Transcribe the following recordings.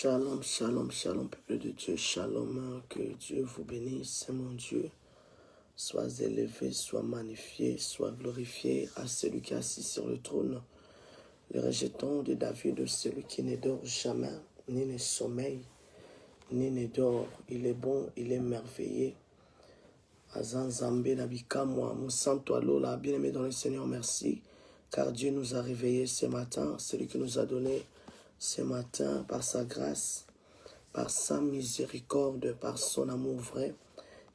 Shalom, shalom, shalom, peuple de Dieu, shalom, que Dieu vous bénisse, mon Dieu. Sois élevé, sois magnifié, sois glorifié à celui qui est assis sur le trône. Le rejeton de David, celui qui ne dort jamais, ni ne sommeille, ni ne dort. Il est bon, il est merveilleux. Azan Zambé Nabika, moi, mon santo Alola, bien-aimé dans le Seigneur, merci, car Dieu nous a réveillés ce matin, celui qui nous a donné ce matin par sa grâce, par sa miséricorde, par son amour vrai.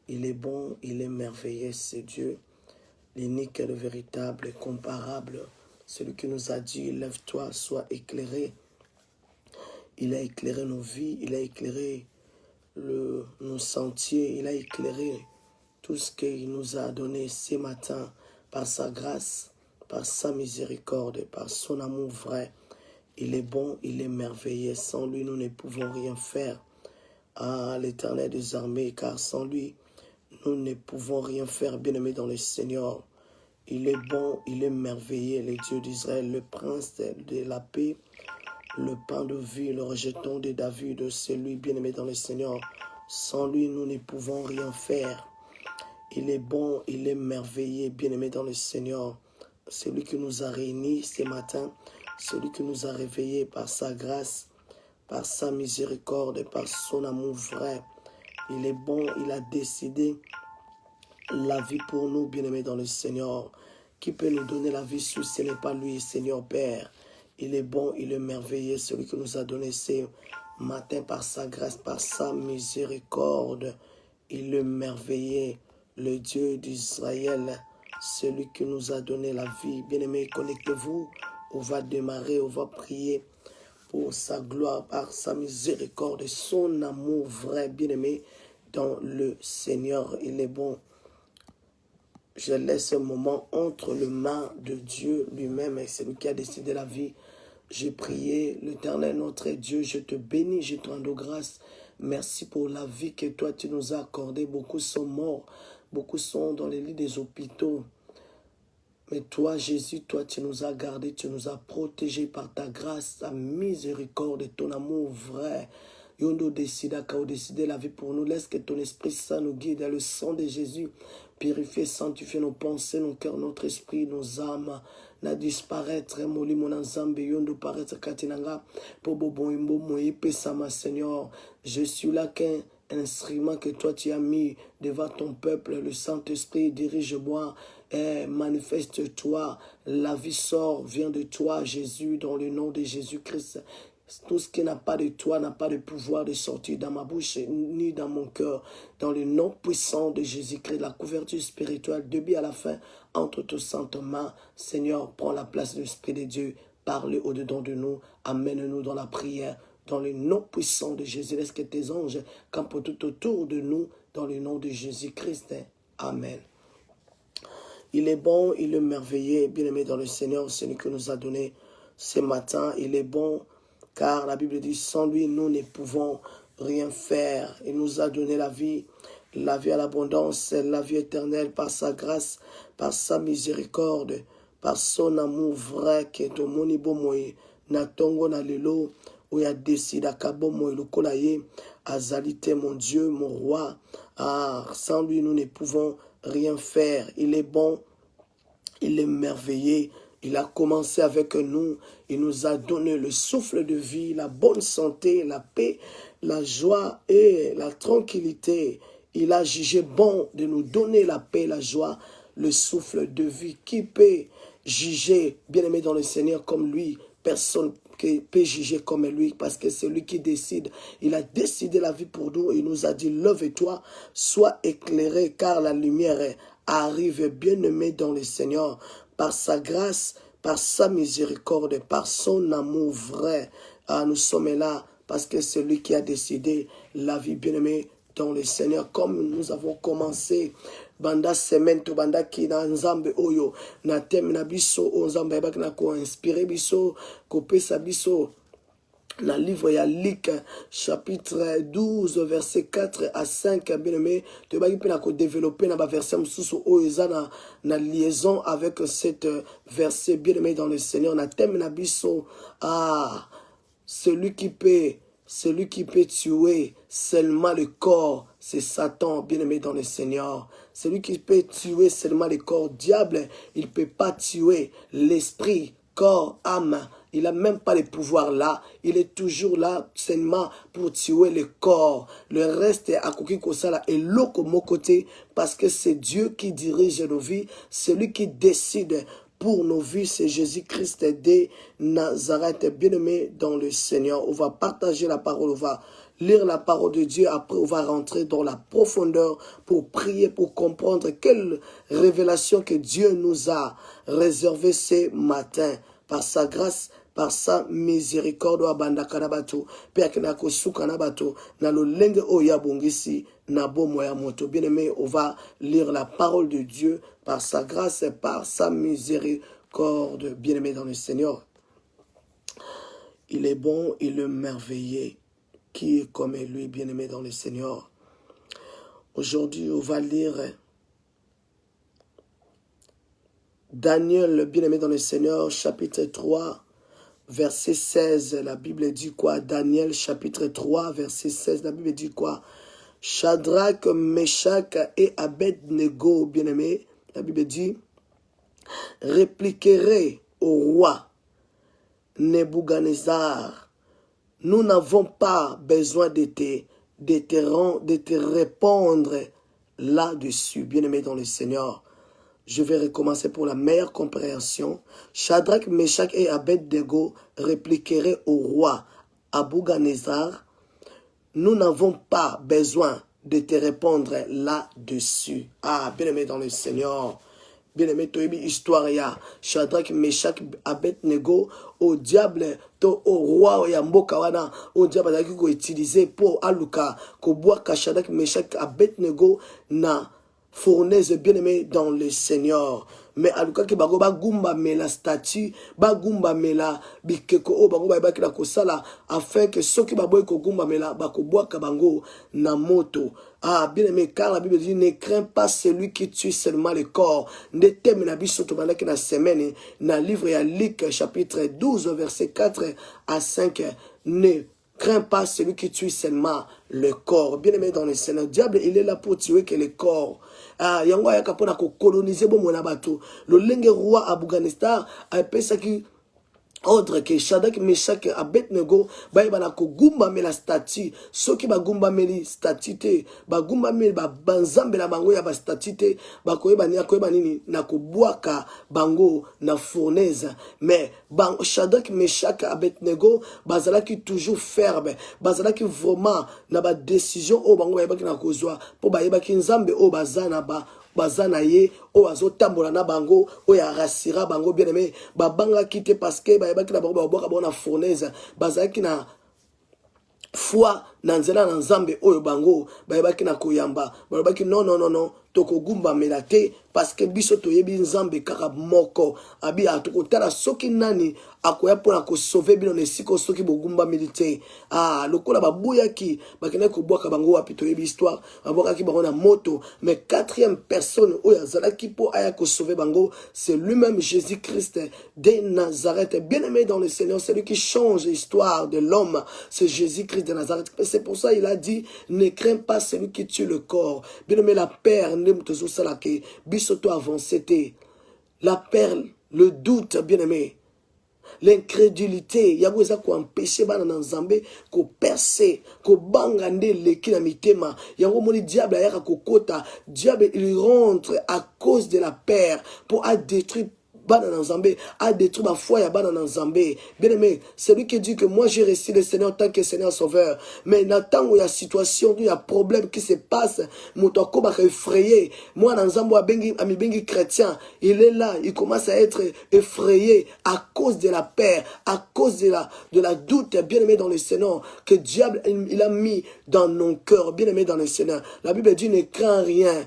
Il est bon, il est merveilleux, c'est Dieu, l'unique et le véritable, comparable, celui qui nous a dit, lève-toi, sois éclairé. Il a éclairé nos vies, il a éclairé nos sentiers, il a éclairé tout ce qu'il nous a donné ce matin par sa grâce, par sa miséricorde, par son amour vrai. Il est bon, il est merveilleux. Sans lui, nous ne pouvons rien faire. Ah, l'Éternel des armées, car sans lui, nous ne pouvons rien faire, bien-aimé dans le Seigneur. Il est bon, il est merveilleux, le Dieu d'Israël, le prince de la paix, le pain de vie, le rejeton de David, c'est lui, bien-aimé dans le Seigneur. Sans lui, nous ne pouvons rien faire. Il est bon, il est merveilleux, bien-aimé dans le Seigneur. C'est lui qui nous a réunis ce matin, celui qui nous a réveillés par sa grâce, par sa miséricorde, par son amour vrai. Il est bon, il a décidé la vie pour nous, bien-aimés dans le Seigneur. Qui peut nous donner la vie si ce n'est pas lui, Seigneur Père? Il est bon, il est merveilleux, celui qui nous a donné ce matin par sa grâce, par sa miséricorde. Il est merveilleux, le Dieu d'Israël, celui qui nous a donné la vie. Bien-aimés, connectez-vous, on va démarrer, on va prier pour sa gloire, par sa miséricorde, son amour vrai, bien-aimé, dans le Seigneur. Il est bon. Je laisse un moment entre les mains de Dieu lui-même, et c'est lui qui a décidé la vie. J'ai prié, l'Éternel notre Dieu, je te bénis, je te rends grâce. Merci pour la vie que toi tu nous as accordée. Beaucoup sont morts, beaucoup sont dans les lits des hôpitaux. Mais toi, Jésus, toi, tu nous as gardés, tu nous as protégés par ta grâce, ta miséricorde et ton amour vrai. Yondo décida, quand décidé la vie pour nous, laisse que ton Esprit Saint nous guide. Le sang de Jésus purifie, sanctifie nos pensées, nos cœurs, notre esprit, nos âmes. Na disparaître, moli mon ensemble, yondo paraître katinanga, pour bobo imbo moi pesama Seigneur. Je suis là qu'un instrument que toi tu as mis devant ton peuple. Le Saint-Esprit dirige-moi et manifeste-toi. La vie sort, vient de toi, Jésus, dans le nom de Jésus-Christ. Tout ce qui n'a pas de toi n'a pas de pouvoir de sortir dans ma bouche ni dans mon cœur. Dans le nom puissant de Jésus-Christ, la couverture spirituelle, début à la fin, entre tes saintes mains. Seigneur, prends la place de l'Esprit de Dieu. Parle au-dedans de nous. Amène-nous dans la prière. Dans le nom puissant de Jésus, laisse que tes anges campent tout autour de nous. Dans le nom de Jésus-Christ. Amen. Il est bon, il est merveilleux, bien-aimé dans le Seigneur, celui que nous a donné ce matin. Il est bon, car la Bible dit, sans lui, nous ne pouvons rien faire. Il nous a donné la vie à l'abondance, la vie éternelle, par sa grâce, par sa miséricorde, par son amour vrai, qui est au monibo moye, na tongo na lelo, où il a décidé à kabo moye le kolaye, azalité mon Dieu, mon roi. Ah, sans lui, nous ne pouvons rien faire. Il est bon, il est merveilleux. Il a commencé avec nous. Il nous a donné le souffle de vie, la bonne santé, la paix, la joie et la tranquillité. Il a jugé bon de nous donner la paix, la joie, le souffle de vie. Qui peut juger, bien-aimé dans le Seigneur, comme lui? Personne qui peut juger comme lui, parce que c'est lui qui décide. Il a décidé la vie pour nous. Il nous a dit, lève-toi, sois éclairé, car la lumière arrive, bien-aimé dans le Seigneur, par sa grâce, par sa miséricorde, par son amour vrai. Ah, nous sommes là parce que c'est lui qui a décidé la vie, bien-aimé dans le Seigneur. Comme nous avons commencé banda semaine to banda ki na nzambe oyo na thème na biso o nzambe ebaki na ko inspirer biso ko pesa biso na livre ya Luc chapitre 12 verset 4 à 5 bien-aimé to baki pe na ko développer na ba verset mususu o eza na liaison avec cette verset bien-aimé dans le Seigneur na thème na biso celui qui peut celui qui peut tuer seulement le corps, c'est Satan, bien-aimé dans le Seigneur. Celui qui peut tuer seulement le corps, diable, il ne peut pas tuer l'esprit, corps, âme. Il n'a même pas le pouvoir là. Il est toujours là seulement pour tuer le corps. Le reste est à Kokikosala et l'autre côté parce que c'est Dieu qui dirige nos vies. Celui qui décide pour nos vies, c'est Jésus-Christ de Nazareth, bien-aimé dans le Seigneur. On va partager la parole, on va lire la parole de Dieu. Après, on va rentrer dans la profondeur pour prier, pour comprendre quelle révélation que Dieu nous a réservée ce matin. Par sa grâce, par sa miséricorde, bien-aimé, on va lire la parole de Dieu par sa grâce et par sa miséricorde, bien-aimé dans le Seigneur. Il est bon, il est merveilleux. Qui est comme lui, bien-aimé dans le Seigneur. Aujourd'hui, on va lire Daniel, bien-aimé dans le Seigneur, chapitre 3, verset 16. La Bible dit quoi? Daniel, chapitre 3, verset 16. La Bible dit quoi? Shadrach, Meshach et Abednego, bien-aimé. La Bible dit, répliquerai au roi Nebuchadnezzar, nous n'avons pas besoin de te répondre là-dessus, bien-aimé dans le Seigneur. Je vais recommencer pour la meilleure compréhension. Shadrach, Meshach et Abednego répliqueraient au roi Nebuchadnezzar, nous n'avons pas besoin de te répondre là-dessus. Ah, bien-aimé dans le Seigneur. Bien-aimé, toyebi histoire ya Shadrach, Meshach, Abednego au diable to au roi ya mboka wana au diable azaki ko utiliser pour aluka ko boaka Shadrach, Meshach, Abednego na fournaise, bien-aimé dans le Seigneur. Mais aluka ki bago ba gumba me la statue, ba gumba me la bikeko o bago ba ki la kosala afin que ceux qui baboy ko gumba me la ba ko boaka bango na moto. Ah, bien-aimé, car la Bible dit, ne crains pas celui qui tue seulement le corps. Ne t'aime na biso to bandaki na semaine na livre ya Luc chapitre 12 verset 4 à 5. Ne crains pas celui qui tue seulement le corps. Bien-aimé dans le Seigneur, le diable, il est là pour tuer que le corps. Ah, yango ya kapona ko coloniser bo mona bato. Le lenge roi Nebuchadnezzar a pesa ki ordre que Shadrach, Meshach et Abednego baibana ko gumba me la statue, soki ba gumba me li statue te, ba gumba me ba banzambe la bango ya ba statue te, ba koyeba nini na ko boaka bango na fournaise. Mais Shadrach, Meshach et Abednego bazalaki toujours ferme, bazalaki vraiment na ba décision o bango baibaki na kozwa po baibaki nzambe o bazana ba bazana ye o azotambola na bango o ya rasira bango bien-aimé babanga kite parce que bayebaki na bango baboka bona fournaise bazaki na foi na nzela na nzambe oyo bango bayebaki na koyamba bayebaki non toko gumba melate parce que biso toyebi nzambe kaka moko abi atokotala soki nani akoya pona ko sauver bino ne siko soki bogumba milite. Ah, lokola babuyaki bakene ko boka bango wapi toyebi histoire baboka ki bango na moto. Mais quatrième personne oyo azalaki po aya ko sauver bango, c'est lui-même Jésus-Christ de Nazareth. Bien-aimé dans le Seigneur, c'est lui qui change l'histoire de l'homme, c'est Jésus-Christ de Nazareth. C'est pour ça il a dit, ne crains pas celui qui tue le corps. Bien-aimé, la paix bisoto avancé, la perle, le doute, bien-aimé, l'incrédulité, yabuza ko empêcher bana na nzambe ko percer, ko banga nde leki na mitema, yango moni diable ayaka ko kota, diable il rentre à cause de la peur pour détruire bana na nzambe, a détruit ma foi ya bana na nzambe. Bien aimé, celui qui dit que moi j'ai reçu le Seigneur en tant que Seigneur Sauveur, mais n'attend où il y a situation, où il y a problème qui se passe, moto akoba effrayé, moi na nzambe ami bengi chrétien, il est là, il commence à être effrayé à cause de la peur, à cause de la doute, bien aimé dans le Seigneur, que diable il a mis dans nos cœurs, bien aimé dans le Seigneur. La Bible dit ne crains rien,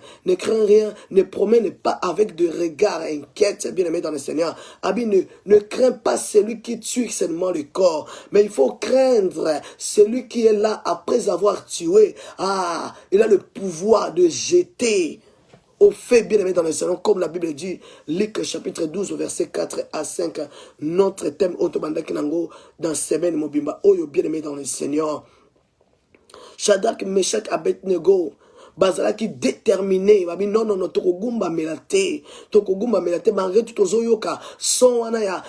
ne promène pas avec de regards inquiets, bien aimé dans le Seigneur. Abi, ne crains pas celui qui tue seulement le corps, mais il faut craindre celui qui est là après avoir tué. Ah, il a le pouvoir de jeter au fait, bien-aimé dans le Seigneur, comme la Bible dit, Luc chapitre 12, verset 4 à 5, notre thème Otobanda Kinango dans Semaine Mobimba, Oyo bien-aimé dans le Seigneur. Shadrach, Meshach, Abednego, bazala qui déterminé, babi non non non tokogumba melate, malgré tout ozoyoka, son wana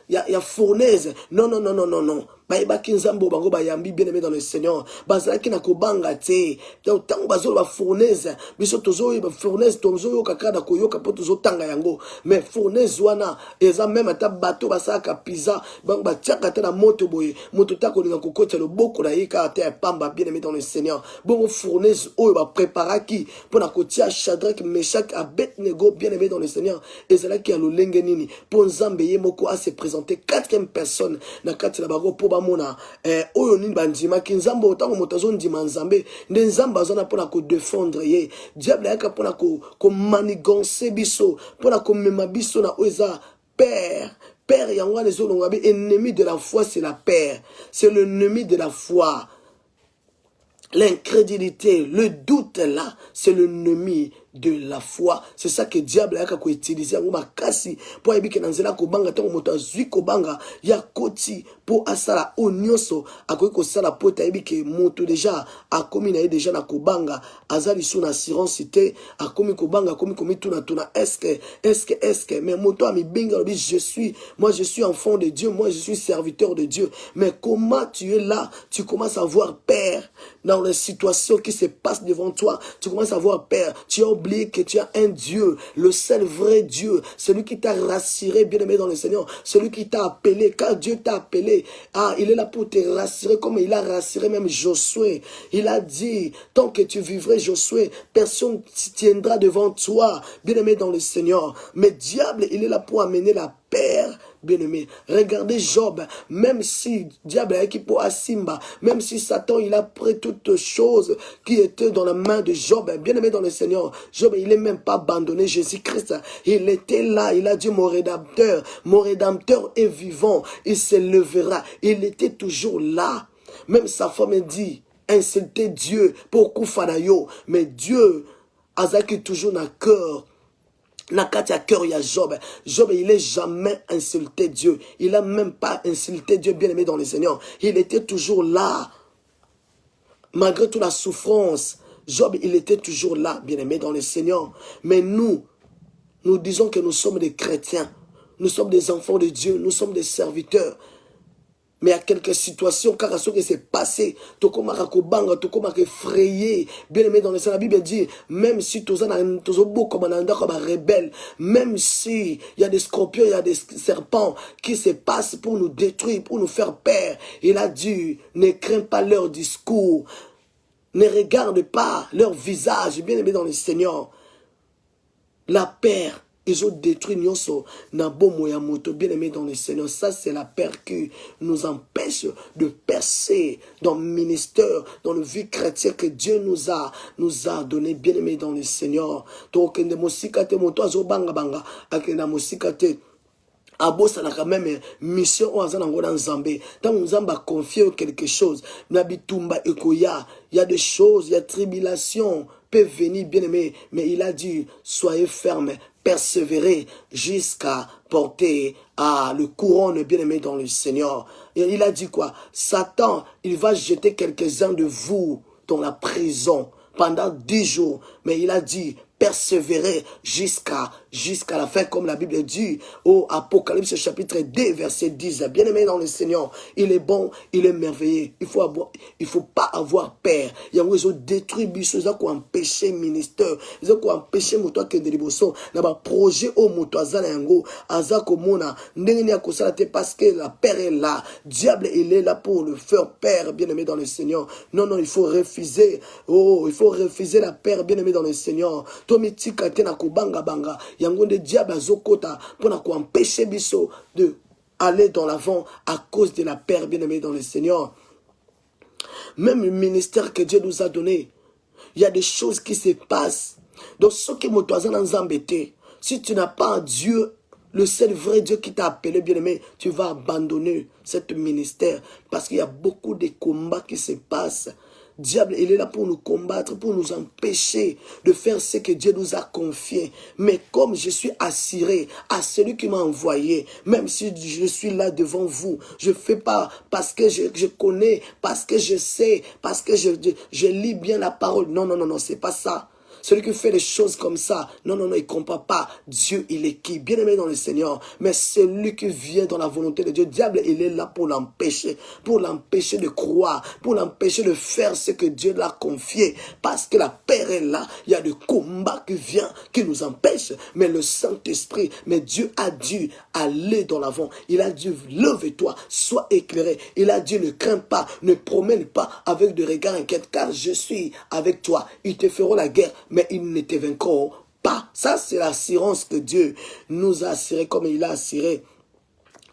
ya fournaise, non non non non non non. Baïba kinzambo bango bayambi bien-aimé dans le Seigneur. Bazala qui na kobanga te. Donc tango bazolo ba fournaise, biso tozo ba fournaise tozo kaka na koyoka po tozo tanga yango. Mais fournaise wana eza même ata bateau basaka pizza, bango ba tiaka ta na moto boye, moto ta ko linga kokota le boko na yika te pamba bien-aimé dans le Seigneur. Bongo fournaise oyo ba préparaki pour na kotia Shadrach, Meshach, Abednego bien-aimé dans le Seigneur. Ezala qui a lo lenge nini pour Nzambe ye moko a se présenter quatrième personne na kati na bago po mona oyo nini bandima ki nzambe otango motazo ndima nzambe nde nzambe azana pona ko défendre ye diable yaka pona ko manigancer biso pona ko mema biso na oza père yango les olonga bi ennemi de la foi c'est la père, c'est l'ennemi de la foi. L'incrédulité, le doute là, c'est l'ennemi de la foi. C'est ça que le diable a utilisé pour éviter que nzela ko banga tango moto azui ko banga ya koti pour asala onyoso akoki ko sala pota ebike moto déjà akomi na déjà na ko banga azali sous assurance cité akomi ko banga akomi komi tuna est-ce que mais moto ami binga je suis enfant de Dieu, moi je suis serviteur de Dieu. Mais comment tu es là, tu commences à avoir peur dans les situations qui se passent devant toi, tu commences à avoir peur, tu as oublié que tu as un Dieu, le seul vrai Dieu, celui qui t'a rassuré, bien-aimé dans le Seigneur, celui qui t'a appelé, car Dieu t'a appelé, il est là pour te rassurer comme il a rassuré même Josué. Il a dit, tant que tu vivrais Josué, personne ne tiendra devant toi, bien-aimé dans le Seigneur. Mais diable, il est là pour amener la peur, bien-aimé. Regardez Job, même si diable a pour Asimba, même si Satan il a pris toutes choses qui étaient dans la main de Job, bien-aimé dans le Seigneur, Job il n'est même pas abandonné Jésus-Christ, il était là, il a dit mon rédempteur est vivant, il se levera, il était toujours là. Même sa femme dit, insulter Dieu pour Koufanayo, mais Dieu a toujours dans le cœur. Nakati à cœur, il y a Job. Job, il n'est jamais insulté Dieu. Il n'a même pas insulté Dieu, bien-aimé dans le Seigneur. Il était toujours là. Malgré toute la souffrance, Job, il était toujours là, bien-aimé dans le Seigneur. Mais nous disons que nous sommes des chrétiens. Nous sommes des enfants de Dieu. Nous sommes des serviteurs. Mais il y a quelques situations, car ce qui s'est passé, tout comme effrayé, bien aimé dans le Seigneur, la Bible dit, même si tu es rebelle, même si il y a des scorpions, il y a des serpents qui se passent pour nous détruire, pour nous faire peur, il a dit, ne crains pas leur discours, ne regarde pas leur visage, bien aimé dans le Seigneur. La peur. Ils ont détruit Nyonso, Nabomo Yamoto, bien aimé dans le Seigneur. Ça, c'est la peur qui nous empêche de percer dans le ministère, dans le vie chrétien que Dieu nous a donné, bien aimé dans le Seigneur. Donc, ne mosikate moto azo banga banga, akenda mosikate. Abosa na quand même mission on a dans Nzambe. Tant Nzambe a confié quelque chose, Nabitumba ekoya, il y a des choses, il y a tribulation peut venir bien aimé, mais il a dit soyez fermes, persévérer jusqu'à porter le couronne bien aimé dans le Seigneur. Et il a dit quoi? Satan, il va jeter quelques-uns de vous dans la prison pendant 10 jours, mais il a dit persévérer jusqu'à la fin, comme la Bible dit au Apocalypse chapitre 2 verset 10. Bien aimé dans le Seigneur, il est bon, il est merveilleux. Il faut pas avoir peur. Il y a des détruits biso, ils ont empêché ministère, ils ont empêché moto que de liboso, na ba projet au moto azala yango, azako mona ndenge ya kosala te parce que la peur est là. Diable il est là pour le faire peur, bien aimé dans le Seigneur. Non non, il faut refuser. Il faut refuser la peur, bien aimé dans le Seigneur. Tomitika te na kubanga banga. Yango de diable azokota pour na empêcher biso de aller dans l'avant à cause de la peur, bien aimé dans le Seigneur. Même le ministère que Dieu nous a donné, il y a des choses qui se passent. Donc ce qui nous embêté, si tu n'as pas un Dieu, le seul vrai Dieu qui t'a appelé, bien aimé, tu vas abandonner ce ministère parce qu'il y a beaucoup de combats qui se passent Diable, il est là pour nous combattre, pour nous empêcher de faire ce que Dieu nous a confié. Mais comme je suis assuré à celui qui m'a envoyé, même si je suis là devant vous, je ne fais pas parce que je connais, parce que je sais, parce que je lis bien la parole. Non, non, non, non, c'est pas ça. Celui qui fait des choses comme ça, non, non, non, il ne comprend pas. Dieu, il est qui? Bien-aimé dans le Seigneur. Mais celui qui vient dans la volonté de Dieu, diable, il est là pour l'empêcher de croire, pour l'empêcher de faire ce que Dieu l'a confié. Parce que la paix est là, il y a le combat qui vient, qui nous empêche. Mais le Saint-Esprit, mais Dieu a dû aller dans l'avant. Il a dit, lève-toi, sois éclairé. Il a dit, ne crains pas, ne promène pas avec de regards inquiets, car je suis avec toi. Ils te feront la guerre, mais ils ne te vaincront pas. Ça, c'est l'assurance que Dieu nous a assuré, comme il a assuré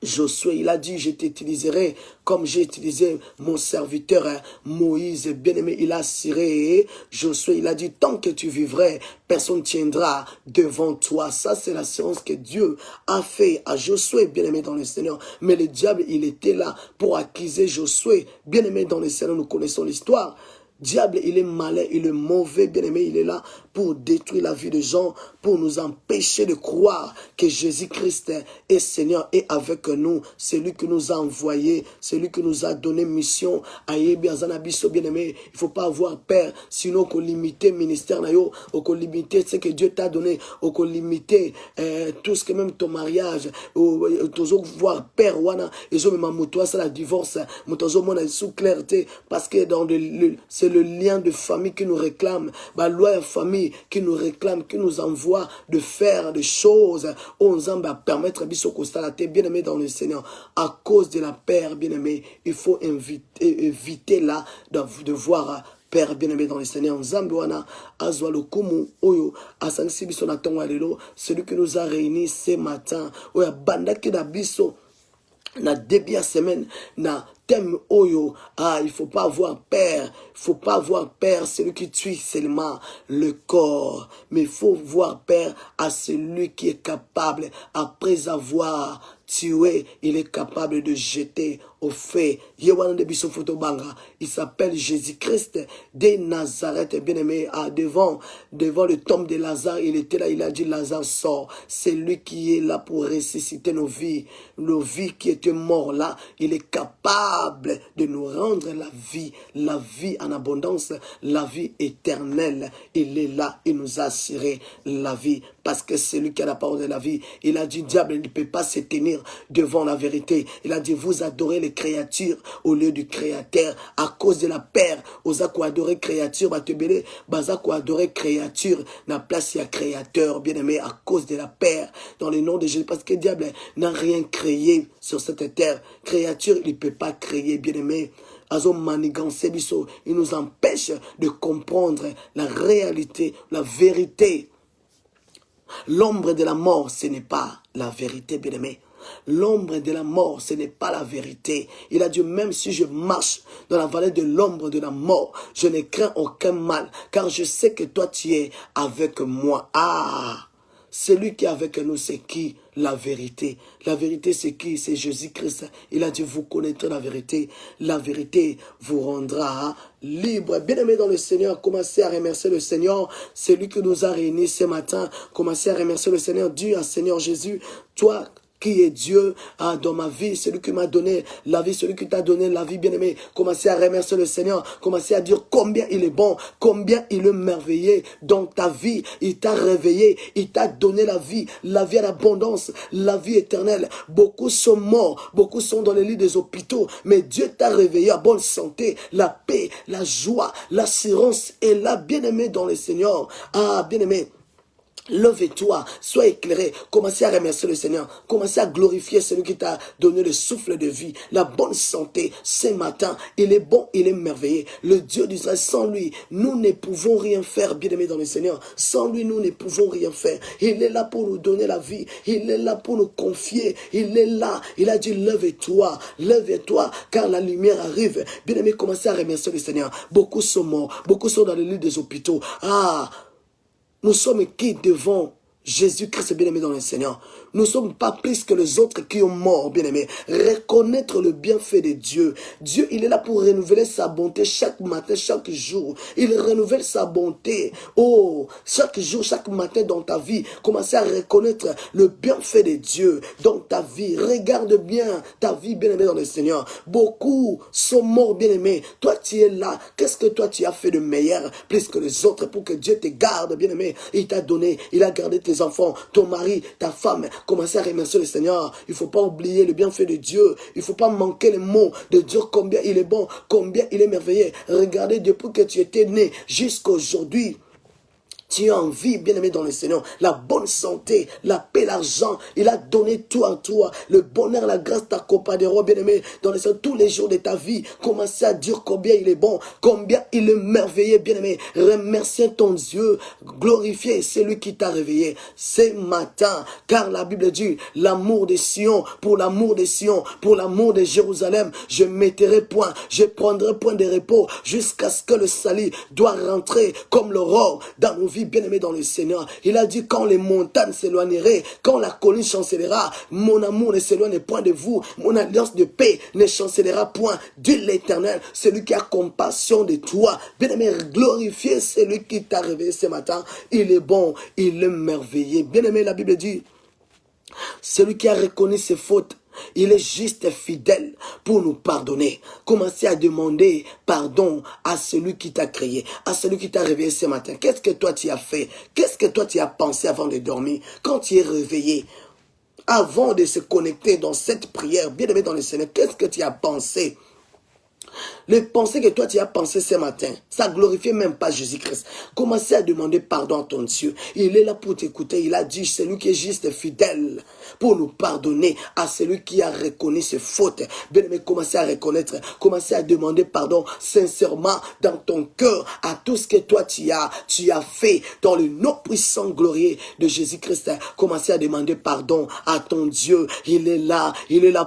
Josué. Il a dit, je t'utiliserai comme j'ai utilisé mon serviteur Moïse. Bien-aimé, il a assuré Josué. Il a dit, tant que tu vivrais, personne ne tiendra devant toi. Ça, c'est l'assurance que Dieu a fait à Josué, bien-aimé dans le Seigneur. Mais le diable, il était là pour accuser Josué. Bien-aimé dans le Seigneur, nous connaissons l'histoire. Diable, il est malin, il est mauvais, bien-aimé, il est là pour détruire la vie des gens, pour nous empêcher de croire que Jésus-Christ est Seigneur et avec nous. C'est lui qui nous a envoyés, c'est lui qui nous a donné mission. Ayebi azanabiso, bien-aimé, il ne faut pas avoir peur, sinon qu'on limite le ministère, qu'on limite ce que Dieu t'a donné, qu'on limite tout ce que même ton mariage, toujours voir père, wana, et même à ça la divorce, sous clarté, parce que dans c'est le lien de famille qui nous réclame, la loi de famille qui nous réclame, qui nous envoie de faire des choses. On va permettre bien aimé dans le Seigneur. À cause de la paix, bien aimé, il faut éviter là de voir Père bien-aimé dans le Seigneur, Nzambe wana azwa lokumu oyo asangisi biso na tongo lelo, celui qui nous a réunis ce matin, oya bandaki na biso na début de semaine na thème oyo, il faut pas avoir peur, celui qui tue seulement le corps, mais il faut voir peur à celui qui est capable, après avoir tué, il est capable de jeter au feu. Il s'appelle Jésus-Christ de Nazareth, bien-aimé, devant le tombe de Lazare, il était là, il a dit, Lazare sort. C'est lui qui est là pour ressusciter nos vies qui étaient morts là, il est capable de nous rendre la vie en abondance, la vie éternelle. Il est là, il nous a assuré la vie, parce que c'est lui qui a la parole de la vie. Il a dit, diable ne peut pas se tenir devant la vérité. Il a dit, vous adorez les créatures au lieu du créateur, à cause de la paix. Osa ko adorer créature, batebele, baza ko adorer créature, na place ya créateur, bien aimé, à cause de la paix, dans le nom de Jésus, parce que le diable n'a rien créé sur cette terre. Créature, il ne peut pas créer, bien aimé. Il nous empêche de comprendre la réalité, la vérité. L'ombre de la mort, ce n'est pas la vérité, bien-aimé. L'ombre de la mort, ce n'est pas la vérité. Il a dit, même si je marche dans la vallée de l'ombre de la mort, je ne crains aucun mal, car je sais que toi, tu es avec moi. Celui qui est avec nous, c'est qui? La vérité. La vérité, c'est qui? C'est Jésus-Christ. Il a dit, vous connaîtrez la vérité. La vérité vous rendra libre. Bien-aimés dans le Seigneur, commencez à remercier le Seigneur. C'est lui qui nous a réunis ce matin. Commencez à remercier le Seigneur. Dieu, Seigneur Jésus, toi qui est Dieu dans ma vie, celui qui m'a donné la vie, celui qui t'a donné la vie, bien-aimé. Commencez à remercier le Seigneur, commencez à dire combien il est bon, combien il est merveilleux dans ta vie. Il t'a réveillé, il t'a donné la vie à l'abondance, la vie éternelle. Beaucoup sont morts, beaucoup sont dans les lits des hôpitaux, mais Dieu t'a réveillé à bonne santé, la paix, la joie, l'assurance est là, bien-aimé dans le Seigneur. Bien-aimé, lève-toi, sois éclairé, commencez à remercier le Seigneur, commencez à glorifier celui qui t'a donné le souffle de vie, la bonne santé. Ce matin, il est bon, il est merveilleux. Le Dieu d'Israël, sans lui, nous ne pouvons rien faire, bien-aimés dans le Seigneur. Sans lui, nous ne pouvons rien faire. Il est là pour nous donner la vie, il est là pour nous confier, il est là. Il a dit, lève-toi, car la lumière arrive. Bien-aimés, commencez à remercier le Seigneur. Beaucoup sont morts, beaucoup sont dans les lits des hôpitaux. Nous sommes qui devant Jésus-Christ, bien-aimé dans le Seigneur. Nous ne sommes pas plus que les autres qui ont mort, bien-aimé. Reconnaître le bienfait de Dieu. Dieu, il est là pour renouveler sa bonté chaque matin, chaque jour. Il renouvelle sa bonté. Oh, chaque jour, chaque matin dans ta vie, commencez à reconnaître le bienfait de Dieu dans ta vie. Regarde bien ta vie, bien-aimé dans le Seigneur. Beaucoup sont morts, bien-aimé. Toi, tu es là. Qu'est-ce que toi, tu as fait de meilleur plus que les autres pour que Dieu te garde, bien-aimé? Il t'a donné, il a gardé tes enfants, ton mari, ta femme. Commencez à remercier le Seigneur. Il ne faut pas oublier le bienfait de Dieu. Il ne faut pas manquer les mots de dire combien il est bon, combien il est merveilleux. Regardez depuis que tu étais né jusqu'à aujourd'hui. Tu as envie, bien-aimé dans le Seigneur, la bonne santé, la paix, l'argent. Il a donné tout à toi. Le bonheur, la grâce t'accompagneront, bien-aimé, dans le Seigneur, tous les jours de ta vie. Commencez à dire combien il est bon, combien il est merveilleux, bien-aimé. Remerciez ton Dieu, glorifiez celui qui t'a réveillé ce matin. Car la Bible dit, l'amour de Sion, pour l'amour de Sion, pour l'amour de Jérusalem, je mettrai point, je prendrai point de repos jusqu'à ce que le salut doit rentrer comme l'aurore dans nos vies, bien-aimé dans le Seigneur. Il a dit, quand les montagnes s'éloigneraient, quand la colline chancellera, mon amour ne s'éloigne point de vous, mon alliance de paix ne chancellera point, dit l'Éternel, celui qui a compassion de toi. Bien-aimé, glorifiez celui qui t'a réveillé ce matin. Il est bon, il est merveilleux. Bien-aimé, la Bible dit, celui qui a reconnu ses fautes, il est juste et fidèle pour nous pardonner. Commencez à demander pardon à celui qui t'a créé, à celui qui t'a réveillé ce matin. Qu'est-ce que toi tu as fait? Qu'est-ce que toi tu as pensé avant de dormir? Quand tu es réveillé, avant de se connecter dans cette prière, bien aimé dans le Seigneur, qu'est-ce que tu as pensé? Les pensées que toi tu as pensées ce matin, ça ne glorifie même pas Jésus-Christ. Commencez à demander pardon à ton Dieu. Il est là pour t'écouter. Il a dit, celui qui est juste et fidèle pour nous pardonner à celui qui a reconnu ses fautes. Bien aimé, commencez à reconnaître, commencez à demander pardon sincèrement dans ton cœur à tout ce que toi tu as fait dans le nom puissant glorieux de Jésus-Christ. Commencez à demander pardon à ton Dieu. Il est là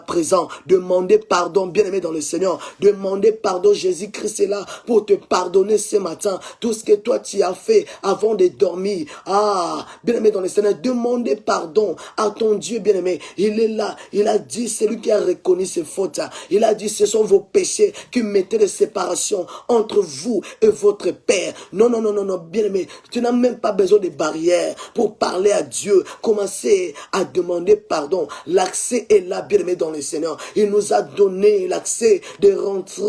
présent. Demandez pardon, bien aimé dans le Seigneur. Demandez pardon, Jésus-Christ est là pour te pardonner ce matin. Tout ce que toi tu as fait avant de dormir. Ah, bien-aimé dans le Seigneur, demandez pardon à ton Dieu, bien-aimé. Il est là. Il a dit, c'est lui qui a reconnu ses fautes. Il a dit, ce sont vos péchés qui mettaient des séparations entre vous et votre Père. Non, non, non, non, non, bien-aimé. Tu n'as même pas besoin de barrières pour parler à Dieu. Commencez à demander pardon. L'accès est là, bien-aimé dans le Seigneur. Il nous a donné l'accès de rentrer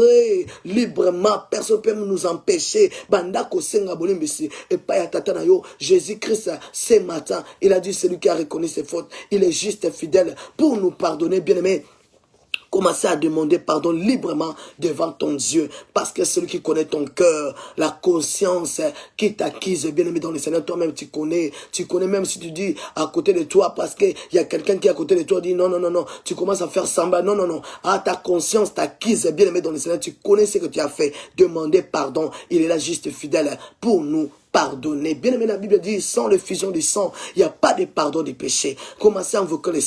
librement. Personne ne peut nous empêcher. Jésus-Christ, ce matin, il a dit, celui qui a reconnu ses fautes, il est juste et fidèle pour nous pardonner, bien-aimé. Commencez à demander pardon librement devant ton Dieu. Parce que celui qui connaît ton cœur, la conscience qui t'acquise, bien aimé dans le Seigneur, toi-même tu connais même si tu dis à côté de toi, parce qu'il y a quelqu'un qui est à côté de toi, dit non, non, non, non, tu commences à faire semblant, non, non, non. Ah, ta conscience t'acquise, bien aimé dans le Seigneur, tu connais ce que tu as fait. Demandez pardon, il est là juste fidèle pour nous pardonner. Bien aimé, la Bible dit, sans l'effusion du sang, il n'y a pas de pardon des péchés. Commencez à invoquer le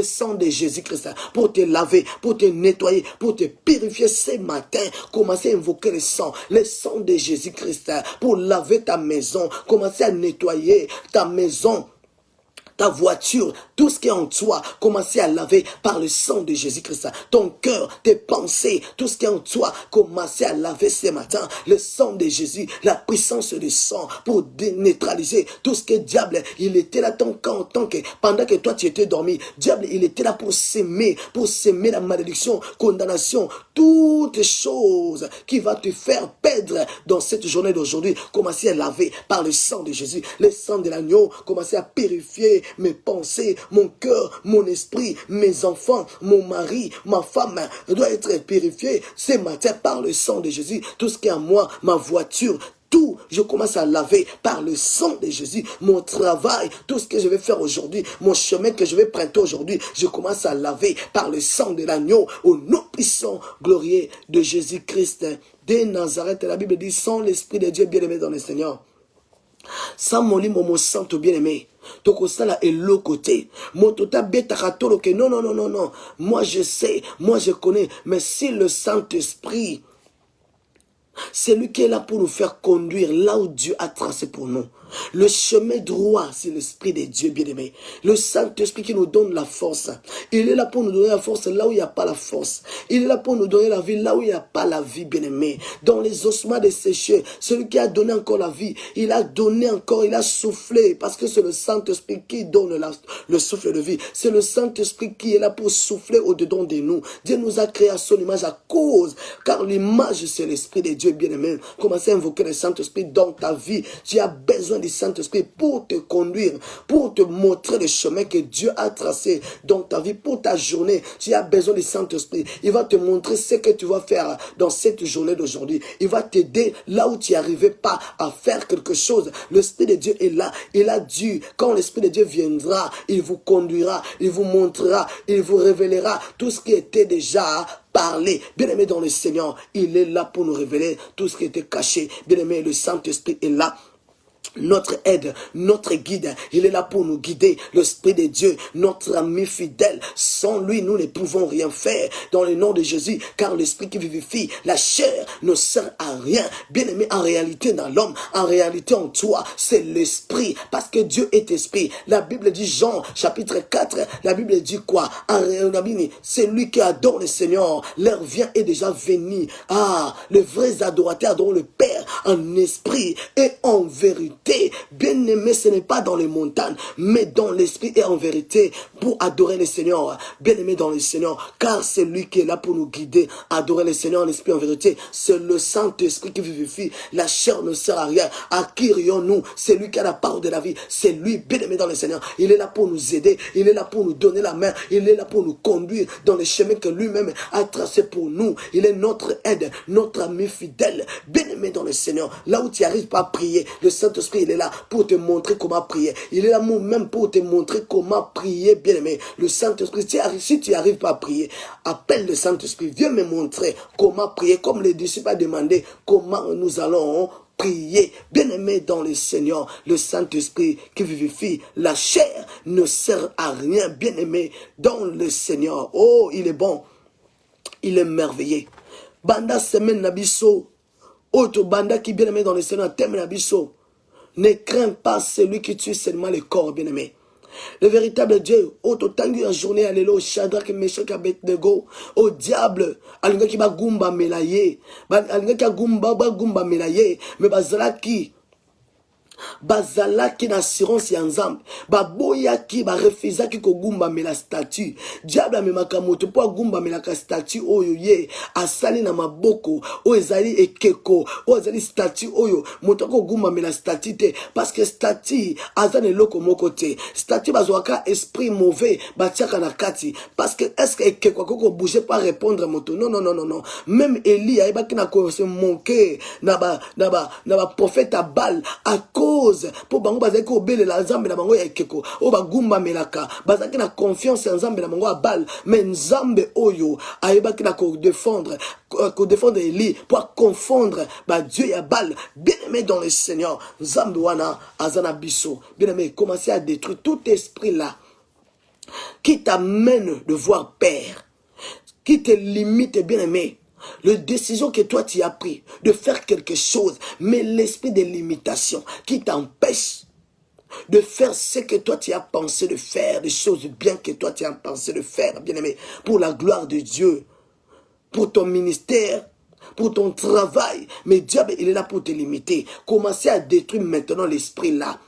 sang de Jésus-Christ, pour te laver, pour te nettoyer, pour te purifier ce matin. Commencez à invoquer le sang de Jésus-Christ, pour laver ta maison. Commencez à nettoyer ta maison, ta voiture, tout ce qui est en toi, commencez à laver par le sang de Jésus-Christ. Ton cœur, tes pensées, tout ce qui est en toi, commencez à laver ce matin. Le sang de Jésus, la puissance du sang pour neutraliser tout ce que diable, il était là pendant que toi tu étais dormi. Diable, il était là pour s'aimer la malédiction, condamnation, toutes choses qui vont te faire perdre dans cette journée d'aujourd'hui. Commencez à laver par le sang de Jésus, le sang de l'agneau. Commencez à purifier mes pensées, mon cœur, mon esprit, mes enfants, mon mari, ma femme doit être purifié ce matin par le sang de Jésus. Tout ce qui est à moi, ma voiture, tout, je commence à laver par le sang de Jésus. Mon travail, tout ce que je vais faire aujourd'hui, mon chemin que je vais prendre aujourd'hui, je commence à laver par le sang de l'agneau, au nom puissant, glorieux de Jésus-Christ de Nazareth. La Bible dit, sans l'Esprit de Dieu bien-aimé dans le Seigneur, sans mon lit, mon sang bien-aimé, tokosala elo côté motota betaka toloke non non non non non, moi je sais, moi je connais, mais si le Saint-Esprit, c'est lui qui est là pour nous faire conduire là où Dieu a tracé pour nous. Le chemin droit, c'est l'Esprit de Dieu, bien-aimé. Le Saint-Esprit qui nous donne la force. Il est là pour nous donner la force là où il n'y a pas la force. Il est là pour nous donner la vie là où il n'y a pas la vie, bien-aimé. Dans les ossements desséchés, celui qui a donné encore la vie, il a donné encore, il a soufflé. Parce que c'est le Saint-Esprit qui donne le souffle de vie. C'est le Saint-Esprit qui est là pour souffler au-dedans de nous. Dieu nous a créé à son image à cause. Car l'image, c'est l'Esprit de Dieu, bien-aimé. Commencez à invoquer le Saint-Esprit dans ta vie. Tu as besoin du Saint-Esprit pour te conduire, pour te montrer le chemin que Dieu a tracé dans ta vie, pour ta journée. Tu as besoin du Saint-Esprit. Il va te montrer ce que tu vas faire dans cette journée d'aujourd'hui. Il va t'aider là où tu n'arrivais pas à faire quelque chose. L'Esprit de Dieu est là. Il a dit, quand l'Esprit de Dieu viendra, il vous conduira, il vous montrera, il vous révélera tout ce qui était déjà parlé. Bien-aimé dans le Seigneur, il est là pour nous révéler tout ce qui était caché. Bien-aimé, le Saint-Esprit est là. Notre aide, notre guide, il est là pour nous guider. L'Esprit de Dieu, notre ami fidèle. Sans lui, nous ne pouvons rien faire. Dans le nom de Jésus, car l'Esprit qui vivifie, la chair ne sert à rien. Bien aimé, en réalité dans l'homme, en réalité en toi, c'est l'Esprit. Parce que Dieu est Esprit. La Bible dit, Jean, chapitre 4, la Bible dit quoi? C'est lui qui adore le Seigneur. L'heure vient est déjà venue. Ah, les vrais adorateurs adorent le Père en esprit et en vérité. Bien-aimé, ce n'est pas dans les montagnes, mais dans l'esprit et en vérité pour adorer le Seigneur. Bien-aimé dans le Seigneur, car c'est lui qui est là pour nous guider. Adorer le Seigneur en esprit et en vérité. C'est le Saint-Esprit qui vivifie. La chair ne sert à rien. À qui rions-nous? C'est lui qui a la parole de la vie. C'est lui, bien-aimé dans le Seigneur. Il est là pour nous aider. Il est là pour nous donner la main. Il est là pour nous conduire dans les chemins que lui-même a tracés pour nous. Il est notre aide, notre ami fidèle. Bien-aimé dans le Seigneur. Là où tu n'arrives pas à prier, le Saint-Esprit, il est là pour te montrer comment prier. Il est là même pour te montrer comment prier, bien-aimé. Le Saint-Esprit, si tu n'arrives pas à prier, appelle le Saint-Esprit. Viens me montrer comment prier, comme les disciples ont demandé comment nous allons prier. Bien-aimé dans le Seigneur, le Saint-Esprit qui vivifie. La chair ne sert à rien, bien-aimé dans le Seigneur. Oh, il est bon. Il est merveilleux. Banda semaine nabiso. Autre banda qui bien-aimé dans le Seigneur, thème nabiso. Ne crains pas celui qui tue seulement le corps, bien-aimé. Le véritable Dieu, autant en journée, alléluia, Shadrach, Meshach, Abednego, au diable, alléluia qui va gumba melaye, alléluia qui va gumba melaye, mais bazalaki, bazalaki na assurance ya nzambe baboyaki barefusaki kogumbamela statut diable amemaka moto mpo agumbamelaka statut oyo ye asali na maboko oyo ezali ekeko oyo ezali statut oyo moto akogumbamela statut te parce que statut aza na eloko moko te statut bazwaka esprit mauvais batiaka na kati parce que est-ce que ekeko akoko bouger pas répondre moto non même Eli ayebaki na ko se manquer na ba prophète à Baal à cause pour bango bazaki ko belela nzambe na bango ya ekeko o bagumba melaka bazaki na confiance en nzambe na bango à Baal mais nzambe oyo ayebaki na ko défendre Eli pour confondre Dieu et Baal. Bien-aimé dans le Seigneur, nzambe wana azana biso. Bien-aimé, commencez à détruire tout esprit là qui t'amène de voir Père, qui te limite, bien-aimé. La décision que toi tu as prise de faire quelque chose, mais l'esprit de limitation qui t'empêche de faire ce que toi tu as pensé de faire, des choses bien que toi tu as pensé de faire, bien-aimé, pour la gloire de Dieu, pour ton ministère, pour ton travail. Mais Dieu, il est là pour te limiter. Commencez à détruire maintenant l'esprit là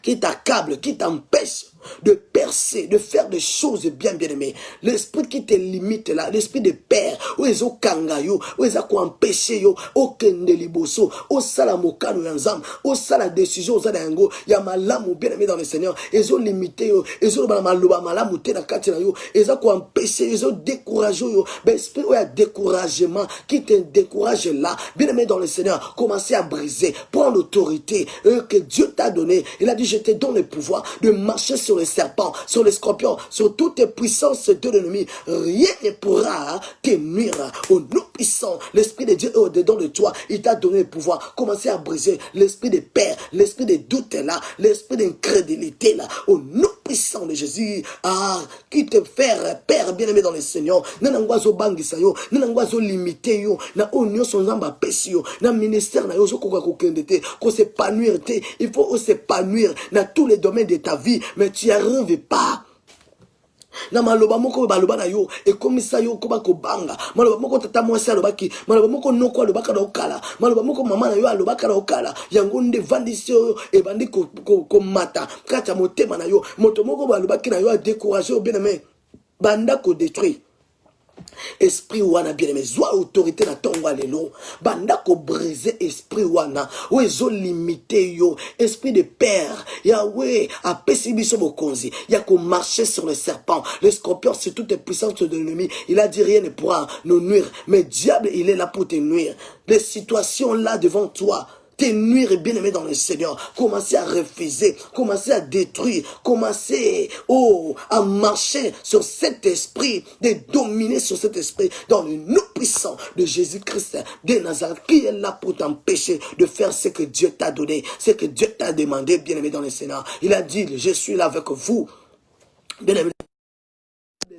qui t'accable, qui t'empêche de percer, de faire des choses bien aimées. L'esprit qui te limite là, l'esprit de père, où ils ont kangayo, où ils ont empêché yo, au kende liboso, au salamokano yanzam, au sala décision, au salango, ya malamu bien aimé dans le Seigneur, ils ont limité yo, ils ont maloba malamu te na katina yo, ils ont empêché, ils ont découragé yo, ben esprit où il y a découragement, qui te décourage là, bien aimé dans le Seigneur, commencez à briser, prendre l'autorité que Dieu t'a donné. Il a dit, je te donne le pouvoir de marcher sur les serpents, sur les scorpions, sur toutes les puissances de l'ennemi. Rien ne pourra te nuire. Au nom puissant. L'Esprit de Dieu est au-dedans de toi. Il t'a donné le pouvoir. Commencez à briser l'esprit de peur, l'esprit de doute là, l'esprit d'incrédulité là. Au nom puissant de Jésus, qui te fait Père bien-aimé dans le Seigneur. Nanangwazo bangisa yo, nanangwazo limité yo, na onyo son zamba pesi yo, na ministère na yo so koka kokendete, ko s'épanouir te. Il faut s'épanouir dans tous les domaines de ta vie, mais tu n'y arrives pas. Na maloba moko baloba na yo ekomisa yo koba kobanga maloba moko tata mwasi alobaki maloba moko noko alobaka na okala maloba moko mama na yo alobaka na okala yango nde vandisi yo ebandi ko mata kata motema na yo moto moko balobaki na yo a décourager bien aimé banda ko détruire. Esprit wana bien aimé, zwa autorité na tongo alelo, banda ko briser esprit wana, oezo limité yo, esprit de père, Yahweh a pesi biso bokonzi, ya ko marcher sur le serpent, le scorpion c'est toute puissance de l'ennemi, il a dit rien ne pourra nous nuire, mais diable il est là pour te nuire, les situations là devant toi, te nuire bien aimé dans le Seigneur, commencez à refuser, commencez à détruire, commencez à marcher sur cet esprit, de dominer sur cet esprit dans le nom puissant de Jésus-Christ de Nazareth qui est là pour t'empêcher de faire ce que Dieu t'a donné, ce que Dieu t'a demandé bien aimé dans le Seigneur. Il a dit je suis là avec vous bien aimé.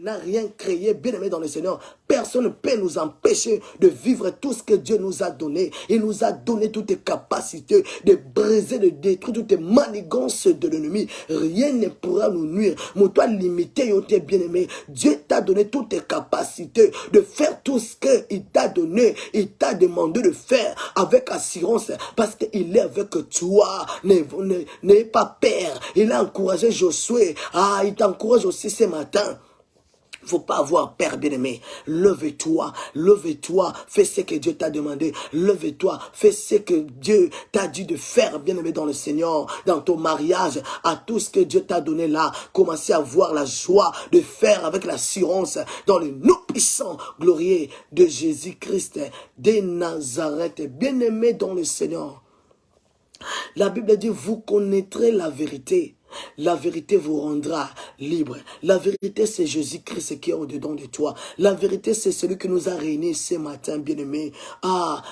N'a rien créé, bien aimé dans le Seigneur. Personne ne peut nous empêcher de vivre tout ce que Dieu nous a donné. Il nous a donné toutes les capacités de briser, de détruire toutes les manigances de l'ennemi. Rien ne pourra nous nuire. Mon toi limité, bien aimé. Dieu t'a donné toutes les capacités de faire tout ce qu'il t'a donné. Il t'a demandé de faire avec assurance parce qu'il est avec toi. N'aie pas peur. Il a encouragé Josué. Il t'encourage aussi ce matin. Il ne faut pas avoir peur, bien-aimé. Lève-toi, lève-toi, fais ce que Dieu t'a demandé. Lève-toi, fais ce que Dieu t'a dit de faire, bien-aimé dans le Seigneur, dans ton mariage, à tout ce que Dieu t'a donné là. Commencez à avoir la joie de faire avec l'assurance dans le nom puissant, glorieux de Jésus-Christ, de Nazareth, bien-aimé dans le Seigneur. La Bible dit, vous connaîtrez la vérité. La vérité vous rendra libre. La vérité, c'est Jésus-Christ qui est au-dedans de toi. La vérité, c'est celui qui nous a réunis ce matin, bien-aimés.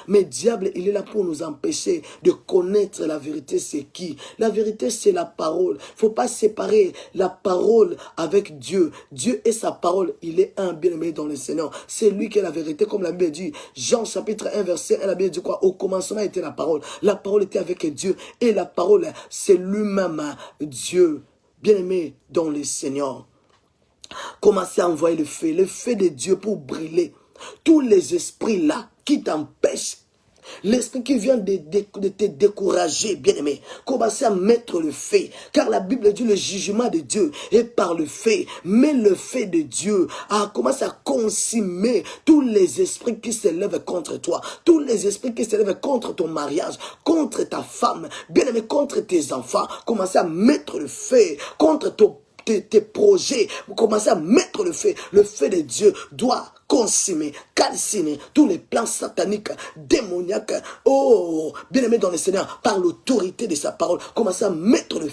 Mais diable, il est là pour nous empêcher de connaître la vérité, c'est qui? La vérité, c'est la parole. Il ne faut pas séparer la parole avec Dieu. Dieu et sa parole, il est un, bien-aimé dans le Seigneur. C'est lui qui est la vérité, comme la Bible dit. Jean chapitre 1, verset 1, la Bible dit quoi? Au commencement était la parole. La parole était avec Dieu. Et la parole, c'est lui-même, Dieu. Bien-aimé dans le Seigneur, commencez à envoyer le feu de Dieu pour brûler tous les esprits là qui t'empêchent. L'esprit qui vient de te décourager, bien-aimé, commencez à mettre le feu. Car la Bible dit le jugement de Dieu est par le feu. Mais le feu de Dieu commence à consumer tous les esprits qui s'élèvent contre toi. Tous les esprits qui s'élèvent contre ton mariage, contre ta femme, bien-aimé, contre tes enfants. Commencez à mettre le feu contre tes projets. Vous commencez à mettre le feu. Le feu de Dieu doit consumer, calciner tous les plans sataniques, démoniaques, bien-aimé dans le Seigneur, par l'autorité de sa parole, commencez à mettre le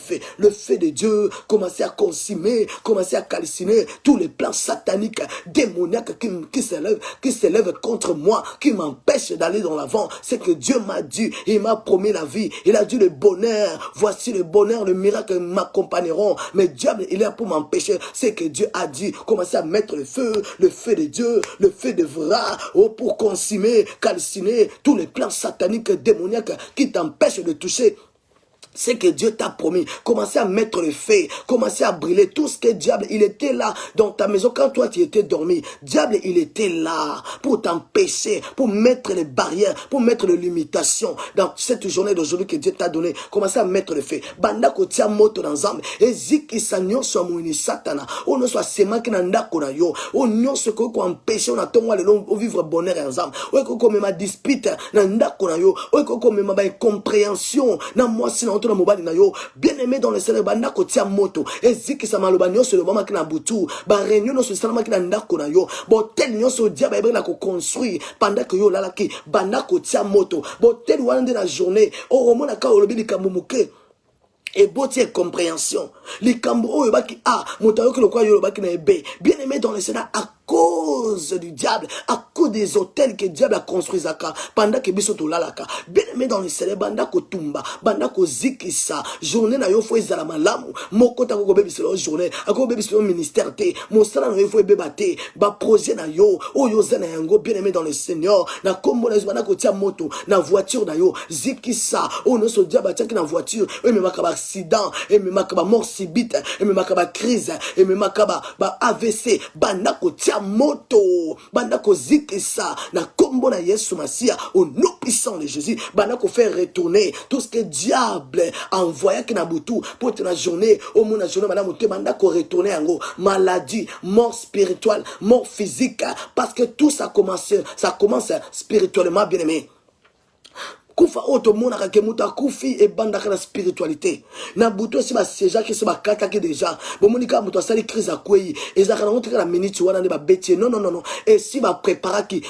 feu de Dieu, commencez à consumer, commencez à calciner tous les plans sataniques, démoniaques qui s'élèvent contre moi, qui m'empêchent d'aller dans l'avant. C'est que Dieu m'a dit, il m'a promis la vie, il a dit le bonheur, voici le bonheur, le miracle m'accompagneront, mais diable, il est là pour m'empêcher. C'est que Dieu a dit, commencez à mettre le feu de Dieu, le feu devra pour consumer, calciner tous les plans sataniques, démoniaques qui t'empêchent de toucher c'est que Dieu t'a promis. Commencez à mettre le feu, commencez à brûler tout ce que diable, il était là dans ta maison quand toi tu étais dormi. Diable, il était là pour t'empêcher, pour mettre les barrières, pour mettre les limitations dans cette journée d'aujourd'hui que Dieu t'a donné. Commencez à mettre le feu. Banda kotia moto ensemble. Et ziki sanyo so mouini satana. On ne soit sema ki nanda kona yo. On nyo se ko empêcher on attend le long vivre bonheur ensemble. O ko me ma dispute nanda kona yo. O ko me ma incompréhension na moi sinon bien-aimé dans le Seigneur, banda kotia moto eziki sa maloba nyonso le mama kina butu ba réunion no so salama kina ndako na yo botel nyonso dia ba ebela ko construire pendant que yo lalaki banda kotia moto botel wana na journée o romona ka olobi likambo muke et beauté et compréhension likambo oyo baki moto yo ko yo baki na ebe bien-aimé dans le Seigneur cause du diable, à cause des hôtels que le diable a construits pendant que biso tolalaka. Bien aimé dans le ciel, banda ko tumba, banda ko zikisa, journée na yo fo ezala malamu, moko ta ko bebisi lo journée, ako bebisi lo ministère te, mon sala na yo fo ebebate, ba projet na yo, o yo zana yango bien aimé dans le Seigneur, na kombo na banda ko tia moto, na voiture na yo, zikisa, o no so diable tia na voiture, e me makaba accident, e me makaba mort subite, e me makaba crise, e me makaba ba AVC, banda ko tia moto, banda ko zikisa, na kombo na Yesu Masia, au nom puissant de Jésus, banda ko faire retourner tout ce que diable a envoyé qui na boutou pour la journée, au monde la journée, banda moté, banda ko retourner en gros, maladie, mort spirituelle, mort physique, parce que tout ça commence spirituellement, bien aimé. Kufa oto mona kake muta kufi e banda kana spiritualité na buto si ba seja ki se ba kaka ki déjà bon monika muto sali crise akwei ezaka na montre la minute wana ne ba betie non et si ba prépara ki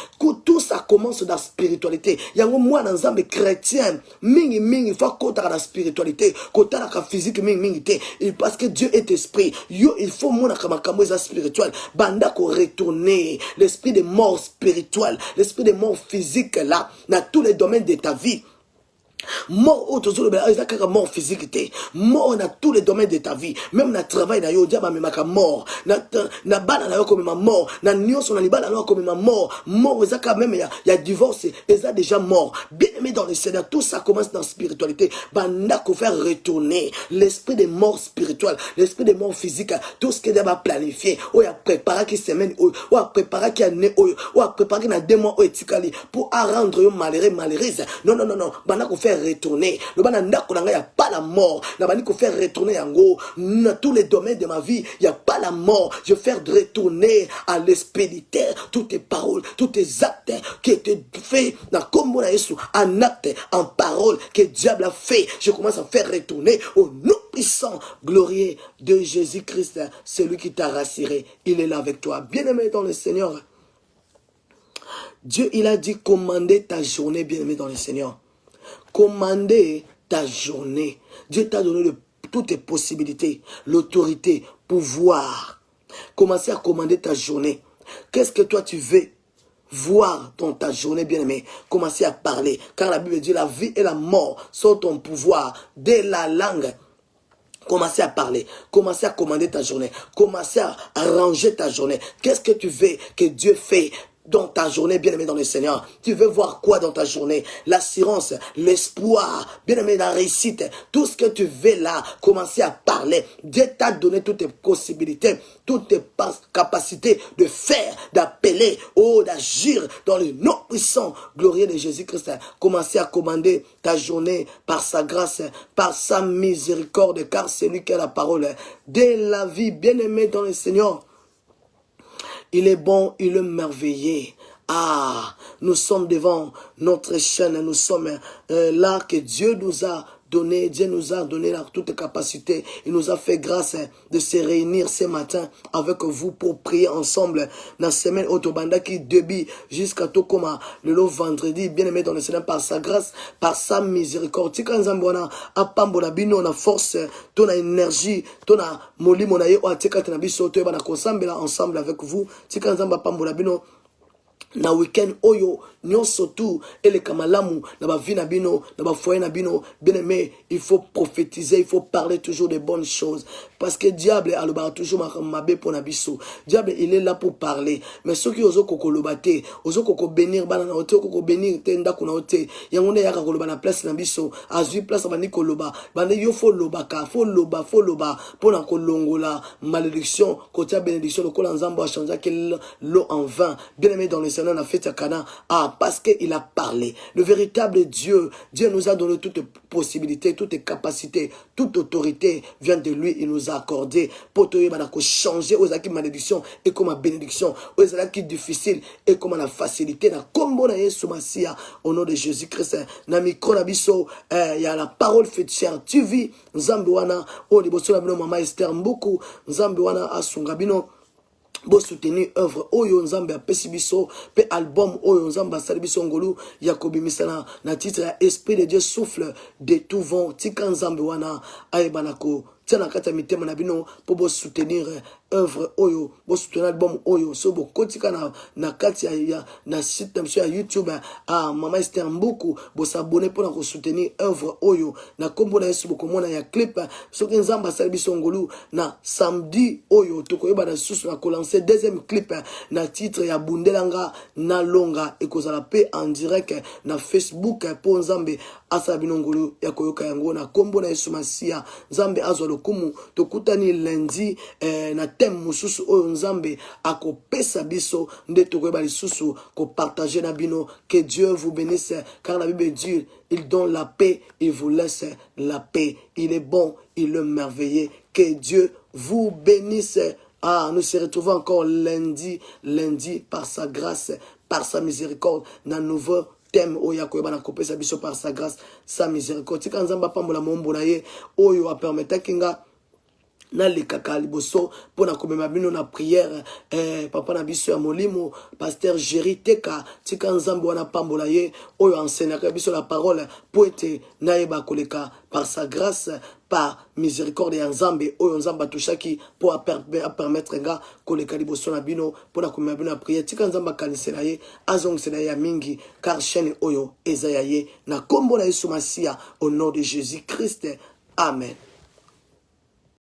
tout ça commence dans spiritualité yango moi na nzambe chrétien mingi fa kota na spiritualité kota na physique mingi te parce que Dieu est esprit yo il faut mona kama kamo za spirituel banda ko retourner l'esprit de mort spirituelle l'esprit de mort physique là dans tous les domaines de ta vie. Mort autour de mort physique, mort dans tous les domaines de ta vie, même dans le travail, na yo diaba me maka mort, na bana na yo comme ma mort, na nyonso na libala na yo comme ma mort, mort ezaka même il y a divorce, eza déjà mort. Bien aimé dans le Seigneur, tout ça commence dans la spiritualité. Banda ko faire retourner l'esprit de mort spirituelle, l'esprit de mort physique, tout ce que Dieu a planifié, ou a préparé qui semaine, ou a préparé qui année, ou a préparé qui na 2 mois etikali pour rendre yo malheureux. Non, banda ko faire retourner. Le bananda konanga ya pas la mort. Na bani ko faire retourner yango dans tous les domaines de ma vie, il y a pas la mort. Je vais faire retourner à l'expéditeur toutes tes paroles, tous tes actes qui étaient faits dans comme on a Yesu, en acte, en parole que diable a fait. Je commence à faire retourner au nom puissant, glorieux de Jésus-Christ, celui qui t'a rassuré. Il est là avec toi. Bien-aimé dans le Seigneur. Dieu, il a dit commander ta journée, bien-aimé dans le Seigneur. Commander ta journée. Dieu t'a donné toutes tes possibilités, l'autorité, pouvoir. Commencez à commander ta journée. Qu'est-ce que toi tu veux voir dans ta journée, bien-aimé? Commencez à parler. Car la Bible dit la vie et la mort sont ton pouvoir. Dès la langue. Commencez à parler. Commencez à commander ta journée. Commencez à arranger ta journée. Qu'est-ce que tu veux que Dieu fait dans ta journée, bien-aimé dans le Seigneur? Tu veux voir quoi dans ta journée? L'assurance, l'espoir, bien-aimé, la réussite, tout ce que tu veux là, commencer à parler. Dieu t'a donné toutes tes possibilités, toutes tes capacités de faire, d'appeler, d'agir dans le nom puissant, glorieux de Jésus-Christ. Commencez à commander ta journée par sa grâce, par sa miséricorde, car c'est lui qui a la parole de la vie, bien-aimé dans le Seigneur. Il est bon, il est merveilleux. Ah, nous sommes devant notre chaîne, nous sommes là que Dieu nous a donné, toutes les capacités. Il nous a fait grâce de se réunir ce matin avec vous pour prier ensemble dans la semaine Autobanda qui débute jusqu'à tout comme le vendredi, bien aimé dans le Seigneur, par sa grâce, par sa miséricorde. Tika nzambona apambola bino na force, ton énergie, ton moli monaye o atika tenabiso to bana kosambela ensemble avec vous. Tika nzamba pambola bino na weekend oyo nyonso tout et les kamalamu na ba vie na bino na ba foyer na bino bien aimé, il faut prophétiser, il faut parler toujours de bonnes choses parce que diable aloba toujours mabe pour na biso. Diable il est là pour parler, mais ceux qui ozo kokoloba te ozo koko bénir bana na hotel koko bénir te ndako na hotel yango ne yaka koloba na place na biso azui place bani koloba bana yo fo loba pour na kolongola malédiction côté bénédiction le kola nzambo a changé l'eau en vin. Bien aimé dans le Seigneur, on a fait à Cana. Ah, parce qu'il a parlé. Le véritable Dieu, Dieu nous a donné toutes les possibilités, toutes les capacités, toute autorité vient de lui. Il nous a accordé pour changer aux acquis malédiction et comme bénédiction, aux acquis difficiles et comme la facilité. Au nom de Jésus-Christ, na micro na biso, il y a la parole fétichère. Tu vis, Nzambewana, au niveau de la maman Esther Mboukou, Nzambewana Asungabino. Bo soutenir œuvre oyo nzambe a pesi biso pe album oyo nzambe a sali biso ngolu yakobi misana na titre ya esprit de Dieu souffle de tout vent tika nzambe wana ayebanako tina kata mitema na bino po bo soutenir œuvre oyo bo soutenir album oyo so bo kotika na kati ya na site na YouTube Mama Esther Mbuku bo s'abonner pour na soutenir œuvre oyo na kombo na Yesu bo komona ya clip soki nzamba sali biso ngolu na samedi oyo tokoyeba na susu na ko lancer deuxième clip na titre ya bundelanga na longa ekozala pe en direct na Facebook po nzambe asala binongolu ya koyoka yango na kombo na Yesu Masia nzambe azwa lokumu tokutani lundi na thème mususu oyo nzambe akopesa biso nde tokoyeba lisusu ko partager na bino. Que Dieu vous bénisse car la Bible dit il donne la paix, il vous laisse la paix. Il est bon, il est merveilleux. Que Dieu vous bénisse. Nous se retrouvons encore lundi par sa grâce, par sa miséricorde, dans un nouveau thème oyo akoyeba na kopesa biso par sa grâce, sa miséricorde. Tika nzamba pambola mombo na ye oyo apermeta kinga na le kaka liboso pona komema bino na prière papa na biso ya molimo pasteur Jerry Teka tika nzambe wana pambola ye oyo enseignaka biso la parole po ete na yeba koleka par sa grâce par miséricorde ya nzambe oyo nzamba tushaki po permettre nga koleka liboso na bino pona komema bino na prière tika nzamba kanisela ye azongisela ya mingi car chaîne oyo eza ya ye na kombo na Yesu Masia au nom de Jésus Christ. Amen.